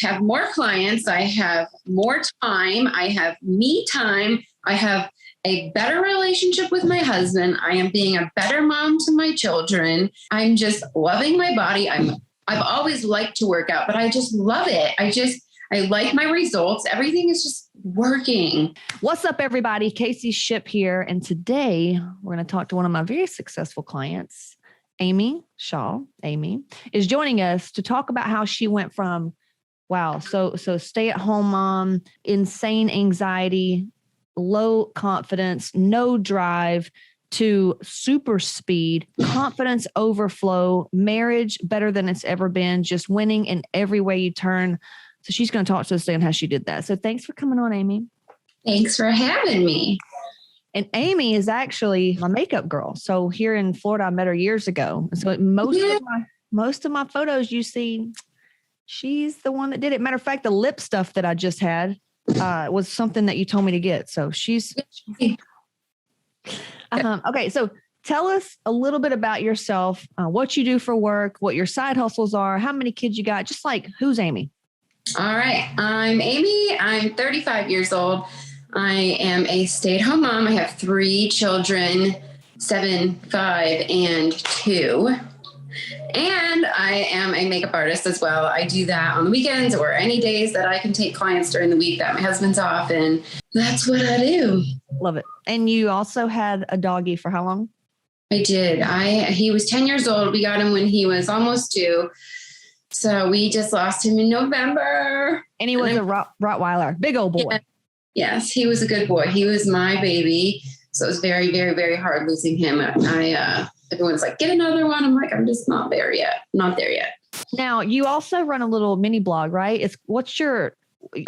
have more clients. I have more time. I have me time. I have a better relationship with my husband. I am being a better mom to my children. I'm just loving my body. I've always liked to work out, but I just love it. I like my results. Everything is just working. What's up, everybody? Casey Ship here. And today we're going to talk to one of my very successful clients, Amy Shaw. Amy is joining us to talk about how she went from, so stay-at-home mom, insane anxiety, low confidence, no drive, to super speed, confidence overflow, marriage better than it's ever been, just winning in every way you turn. So she's going to talk to us today on how she did that. So thanks for coming on, Amy. Thanks for having me. And Amy is actually my makeup girl. So here in Florida, I met her years ago. So most of my photos you see, she's the one that did it. Matter of fact, the lip stuff that I just had was something that you told me to get. So she's okay. So tell us a little bit about yourself, what you do for work, what your side hustles are, how many kids you got, just like who's Amy? All right. I'm Amy. I'm 35 years old. I am a stay-at-home mom. I have 3 children, 7, 5, and 2. And I am a makeup artist as well. I do that on the weekends or any days that I can take clients during the week that my husband's off. And that's what I do. Love it. And you also had a doggy for how long? I did. He was 10 years old. We got him when he was almost 2. So we just lost him in November. And he was a Rottweiler, big old boy. Yeah. Yes, he was a good boy. He was my baby. So it was very, very, very hard losing him. Everyone's like, get another one. I'm like, I'm just not there yet. Not there yet. Now, you also run a little mini blog, right? What's your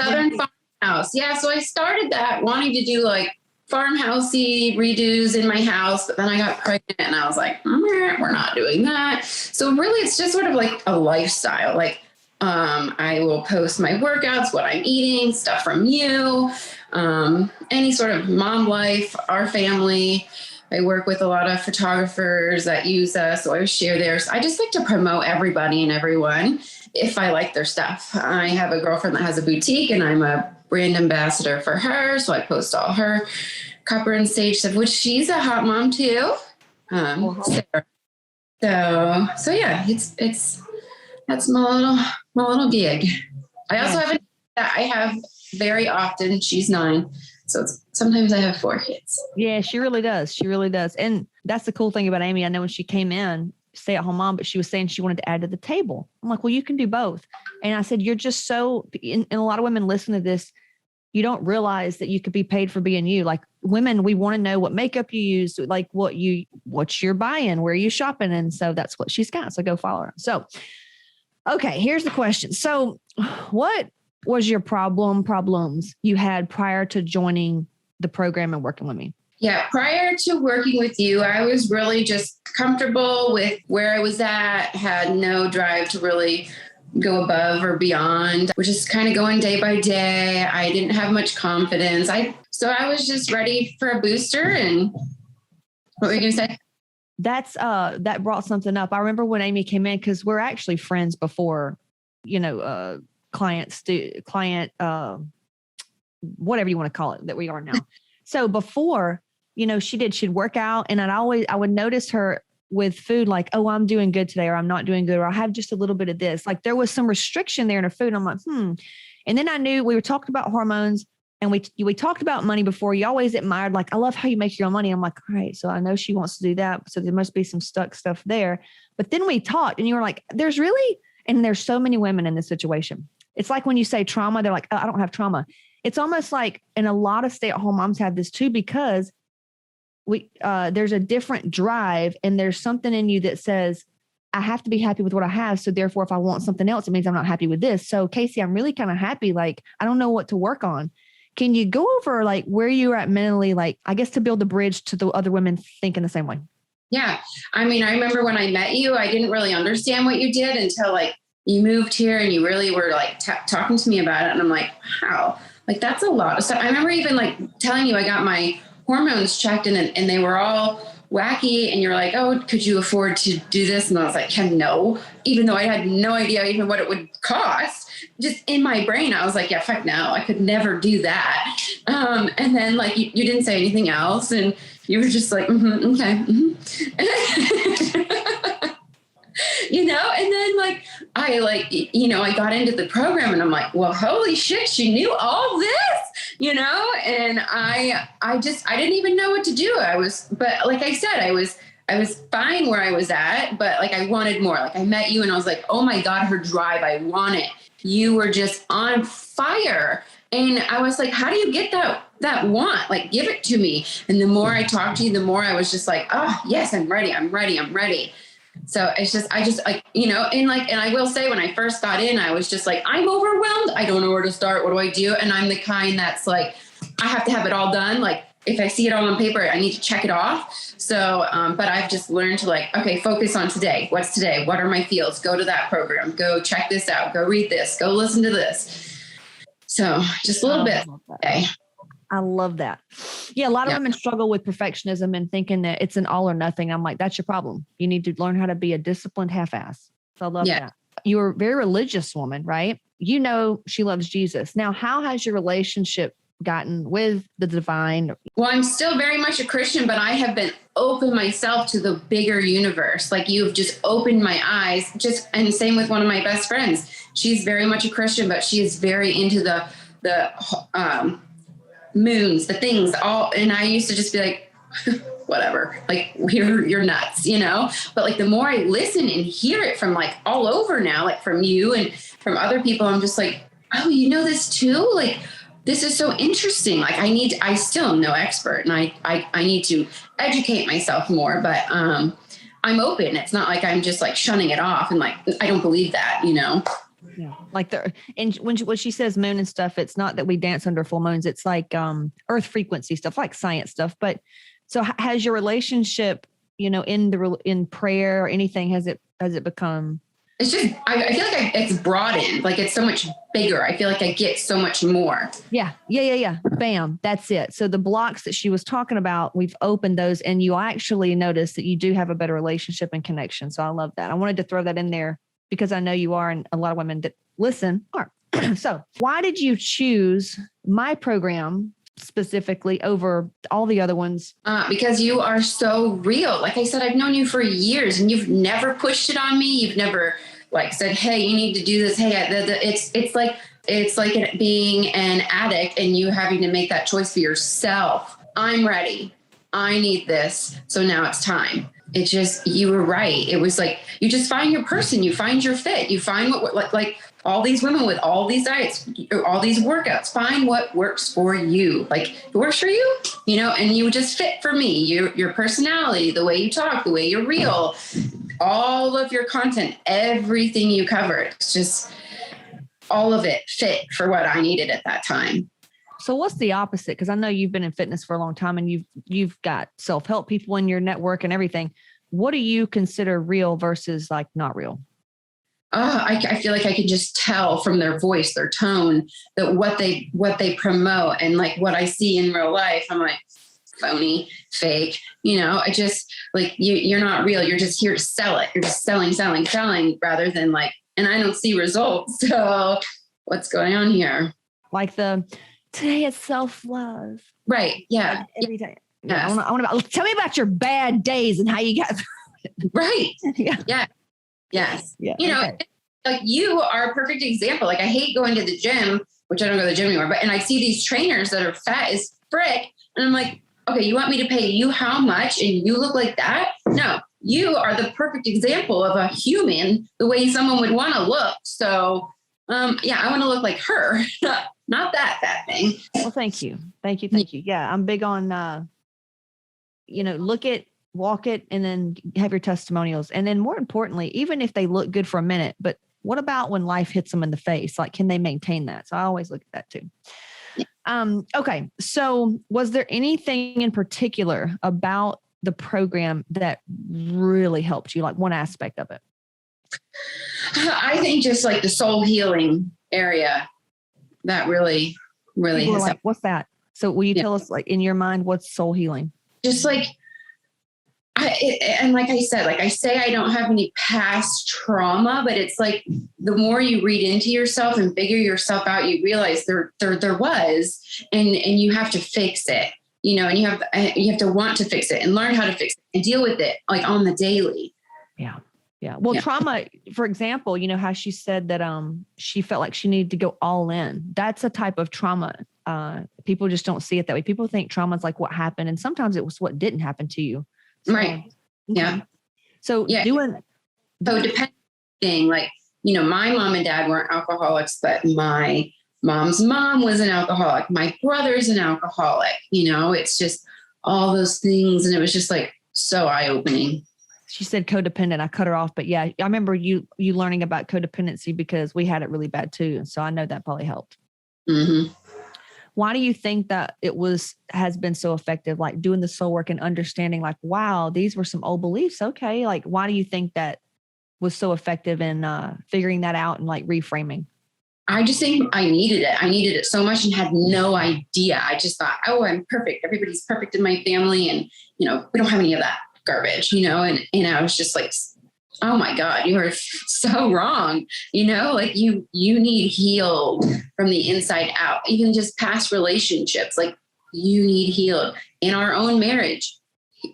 Southern Farmhouse? Yeah. So I started that wanting to do like farmhousey redos in my house, but then I got pregnant and I was like, we're not doing that. So really it's just sort of like a lifestyle. Like, I will post my workouts, what I'm eating, stuff from you, any sort of mom life, our family. I work with a lot of photographers that use us, so I share theirs. I just like to promote everybody and everyone if I like their stuff. I have a girlfriend that has a boutique and I'm a brand ambassador for her. So I post all her copper and sage stuff, which she's a hot mom too. So yeah, that's my little gig. I also have very often, she's 9. So sometimes I have 4 kids. Yeah, she really does. She really does. And that's the cool thing about Amy. I know when she came in, stay-at-home mom, but she was saying she wanted to add to the table. I'm like, well, you can do both. And I said, you're just and a lot of women listen to this, you don't realize that you could be paid for being you. Like women, we want to know what makeup you use, like what you're buying, where you shopping. And so that's what she's got. So go follow her. So, okay, here's the question. So what was your problems you had prior to joining the program and working with me? Yeah, prior to working with you, I was really just comfortable with where I was at, had no drive to really go above or beyond. We're just kind of going day by day. I didn't have much confidence. So I was just ready for a booster. And what were you going to say? That brought something up. I remember when Amy came in, because we're actually friends before, client, whatever you want to call it, that we are now. So before, she'd work out, and I would notice her with food, like, oh, I'm doing good today, or I'm not doing good, or I have just a little bit of this. Like there was some restriction there in her food. And I'm like, And then I knew we were talking about hormones, and we talked about money before. You always admired, like, I love how you make your own money. I'm like, all right, so I know she wants to do that. So there must be some stuck stuff there. But then we talked, and you were like, there's so many women in this situation. It's like when you say trauma, they're like, oh, I don't have trauma. It's almost like, and a lot of stay-at-home moms have this too, because there's a different drive, and there's something in you that says, I have to be happy with what I have. So therefore, if I want something else, it means I'm not happy with this. So Casey, I'm really kind of happy. Like, I don't know what to work on. Can you go over like where you're at mentally, like, I guess to build the bridge to the other women thinking the same way? Yeah. I mean, I remember when I met you, I didn't really understand what you did until like you moved here and you really were like talking to me about it. And I'm like, wow, like that's a lot of stuff. I remember even like telling you I got my hormones checked and they were all wacky. And you're like, oh, could you afford to do this? And I was like, no, even though I had no idea even what it would cost. just in my brain, I was like, yeah, fuck no, I could never do that. And then like, you didn't say anything else. And you were just like, okay. And then like, I got into the program and I'm like, well, holy shit, she knew all this, and I didn't even know what to do. But like I said, I was fine where I was at, but like, I wanted more. Like I met you and I was like, oh my God, her drive, I want it. You were just on fire. And I was like, how do you get that want? Like, give it to me. And the more I talked to you, the more I was just like, oh yes, I'm ready. So it's just, and I will say when I first got in, I was just like, I'm overwhelmed. I don't know where to start. What do I do? And I'm the kind that's like, I have to have it all done. Like if I see it all on paper, I need to check it off. So, but I've just learned to like, okay, focus on today. What's today? What are my fields? Go to that program, go check this out, go read this, go listen to this. So just a little bit. Okay. I love that. Yeah. A lot of women struggle with perfectionism and thinking that it's an all or nothing. I'm like, that's your problem. You need to learn how to be a disciplined half-ass. So I love that. You're a very religious woman, right? She loves Jesus. Now, how has your relationship gotten with the divine? Well, I'm still very much a Christian, but I have been open myself to the bigger universe. Like you've just opened my eyes and same with one of my best friends. She's very much a Christian, but she is very into the moons, the things all. And I used to just be like, whatever, like you're nuts, but like the more I listen and hear it from like all over now, like from you and from other people, I'm just like, oh, you know this too? Like, this is so interesting. Like I still am no expert and I need to educate myself more, but, I'm open. It's not like I'm just like shunning it off and like, I don't believe that, Yeah. Like and when she says moon and stuff, it's not that we dance under full moons. It's like, earth frequency stuff, like science stuff. But so has your relationship, in prayer or anything, has it become? It's just, I feel like it's broadened. Like it's so much bigger. I feel like I get so much more. Yeah. Bam. That's it. So the blocks that she was talking about, we've opened those and you actually notice that you do have a better relationship and connection. So I love that. I wanted to throw that in there because I know you are, and a lot of women that listen are. So why did you choose my program specifically over all the other ones? Because you are so real. Like I said, I've known you for years and you've never pushed it on me. You've never like said, hey, you need to do this. Hey, it's like it being an addict and you having to make that choice for yourself. I'm ready. I need this. So now it's time. It just, you were right. It was like, you just find your person, you find your fit, you find what like all these women with all these diets, all these workouts, find what works for you. Like if it works for you, and you just fit for me, your personality, the way you talk, the way you're real, all of your content, everything you covered. It's just all of it fit for what I needed at that time. So what's the opposite? Because I know you've been in fitness for a long time and you've got self-help people in your network and everything. What do you consider real versus like not real? I feel like I could just tell from their voice, their tone, that what they promote and like what I see in real life. I'm like, phony, fake, I just like, you're not real. You're just here to sell it. You're just selling rather than like, and I don't see results. So what's going on here? Like today is self-love. Right. Yeah. Like every day. Yeah. Yes. I want to tell me about your bad days and how you got through it. Right. Yeah. Yes. Yeah. Like you are a perfect example. Like I hate going to the gym, which I don't go to the gym anymore, and I see these trainers that are fat as frick. And I'm like, okay, you want me to pay you how much? And you look like that? No, you are the perfect example of a human, the way someone would want to look. So I want to look like her, not that fat thing. Well, thank you. Yeah. I'm big on, look it, walk it, and then have your testimonials. And then more importantly, even if they look good for a minute, but what about when life hits them in the face? Like, can they maintain that? So I always look at that too. Okay. So was there anything in particular about the program that really helped you? Like one aspect of it? I think just like the soul healing area that really has like, what's that? So will you tell us like in your mind, what's soul healing? Just like And like I said, like I say, I don't have any past trauma, but it's like the more you read into yourself and figure yourself out, you realize there was, and you have to fix it, you know, and you have to want to fix it and learn how to fix it and deal with it like on the daily. Yeah. Yeah. Well, trauma, for example, you know, how she said that she felt like she needed to go all in. That's a type of trauma. People just don't see it that way. People think trauma is like what happened. And sometimes it was what didn't happen to you. So, right. Okay. Yeah. So depending, like, you know, my mom and dad weren't alcoholics, but my mom's mom was an alcoholic. My brother's an alcoholic. You know, it's just all those things. And it was just like so eye-opening. She said codependent. I cut her off, but yeah, I remember you learning about codependency because we had it really bad too. So I know that probably helped. Mm-hmm. Why do you think that has been so effective? Like doing the soul work and understanding like, wow, these were some old beliefs. Okay. Like, why do you think that was so effective in figuring that out and like reframing? I just think I needed it. I needed it so much and had no idea. I just thought, oh, I'm perfect. Everybody's perfect in my family. And, you know, we don't have any of that garbage, you know? And I was just like, oh my God, you are so wrong. You know, like you need healed from the inside out, even just past relationships. Like you need healed in our own marriage,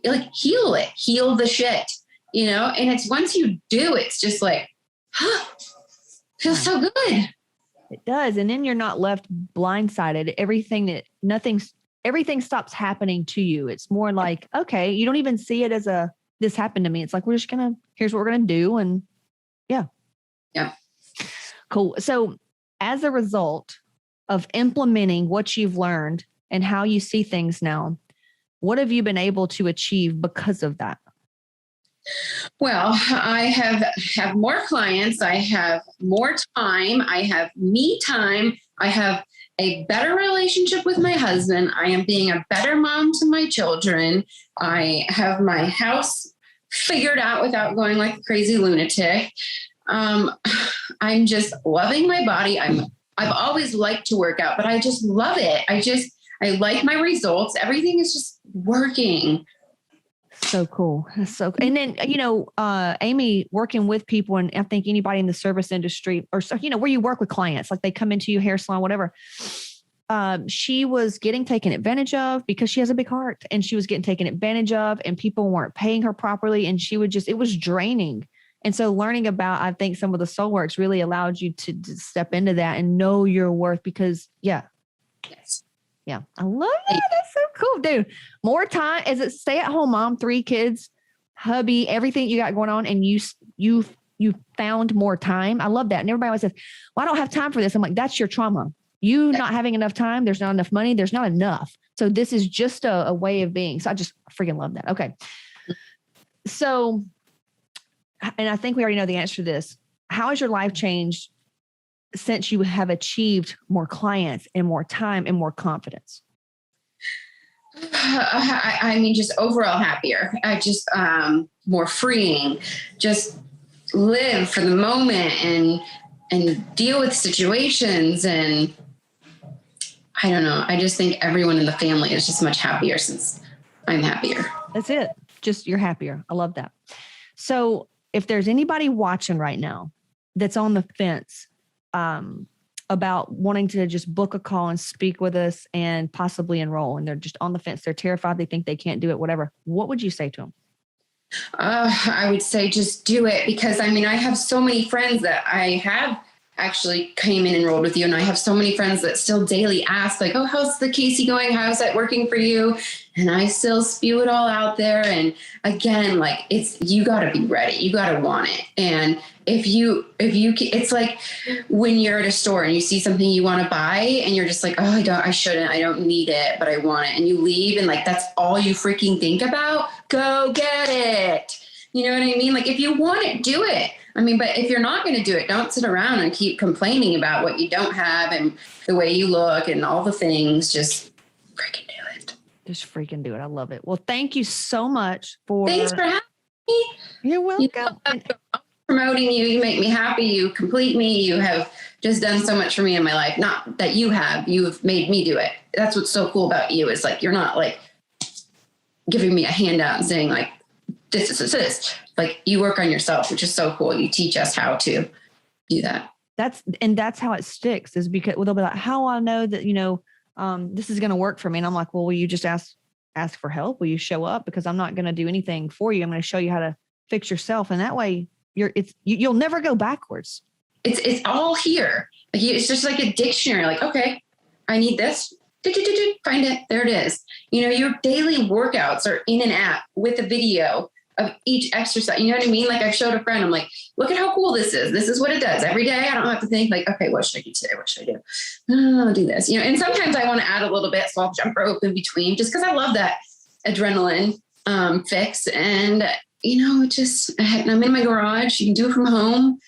like heal the shit, you know? And it's once you do, it's just like, feels so good. It does. And then you're not left blindsided. Everything stops happening to you. It's more like, okay, you don't even see it as this happened to me. It's like, here's what we're going to do. And yeah. Cool. So as a result of implementing what you've learned and how you see things now, what have you been able to achieve because of that? Well, I have more clients. I have more time. I have me time. I have a better relationship with my husband. I am being a better mom to my children. I have my house figured out without going like a crazy lunatic. I'm just loving my body. I've always liked to work out, but I just love it. I like my results. Everything is just working. So cool. So, and then, you know, Amy, working with people, and I think anybody in the service industry or, you know, where you work with clients, like they come into you, hair salon, whatever. She was getting taken advantage of because she has a big heart, and she was getting taken advantage of, and people weren't paying her properly. And it was draining. And so learning about, I think some of the soul works really allowed you to step into that and know your worth because Yes. Yeah. I love it. That's so cool, dude. More time as a stay-at-home mom, 3 kids, hubby, everything you got going on, and you found more time. I love that. And everybody always says, well, I don't have time for this. I'm like, that's your trauma. You not having enough time. There's not enough money. There's not enough. So this is just a way of being. So I just freaking love that. Okay. So, and I think we already know the answer to this. How has your life changed since you have achieved more clients and more time and more confidence? I mean, just overall happier. I just more freeing. Just live for the moment and deal with situations. And I don't know. I just think everyone in the family is just much happier since I'm happier. That's it. Just you're happier. I love that. So if there's anybody watching right now that's on the fence about wanting to just book a call and speak with us and possibly enroll, and they're just on the fence, they're terrified, they think they can't do it, whatever, what would you say to them? I would say just do it, because I mean, I have so many friends that I have actually came in and enrolled with you. And I have so many friends that still daily ask like, oh, how's the Casey going? How's that working for you? And I still spew it all out there. And again, like you gotta be ready. You gotta want it. And if you, it's like when you're at a store and you see something you want to buy and you're just like, oh, I don't need it, but I want it. And you leave and like, that's all you freaking think about. Go get it. You know what I mean? Like if you want it, do it. I mean, but if you're not going to do it, don't sit around and keep complaining about what you don't have and the way you look and all the things. Just freaking do it. Just freaking do it. I love it. Well, thank you so much Thanks for having me. You're welcome. Promoting you. You make me happy. You complete me. You have just done so much for me in my life. Not that you've made me do it. That's what's so cool about you is like, you're not like giving me a handout and saying like, this. Like you work on yourself, which is so cool. You teach us how to do that. That's how it sticks, is because they'll be like, how I know that, this is going to work for me. And I'm like, well, will you just ask for help? Will you show up? Because I'm not going to do anything for you. I'm going to show you how to fix yourself. And that way you'll never go backwards. It's all here. Like it's just like a dictionary. Like, okay, I need this. Find it. There it is. Your daily workouts are in an app with a video of each exercise. You know what I mean? Like I showed a friend, I'm like, look at how cool this is. This is what it does every day. I don't have to think like, okay, what should I do today? What should I do? I'll do this, and sometimes I want to add a little bit. So I'll jump rope in between just cause I love that adrenaline fix. And, I'm in my garage. You can do it from home.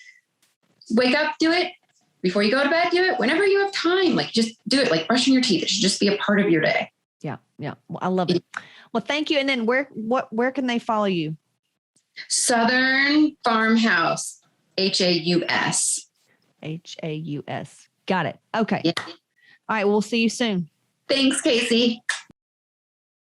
Wake up, do it. Before you go to bed, do it. Whenever you have time, like just do it. Like brushing your teeth. It should just be a part of your day. Yeah. Yeah. Well, I love it. Well, thank you. And then where can they follow you? Southern Farmhouse, HAUS. HAUS. Got it. Okay. Yeah. All right. We'll see you soon. Thanks, Casey.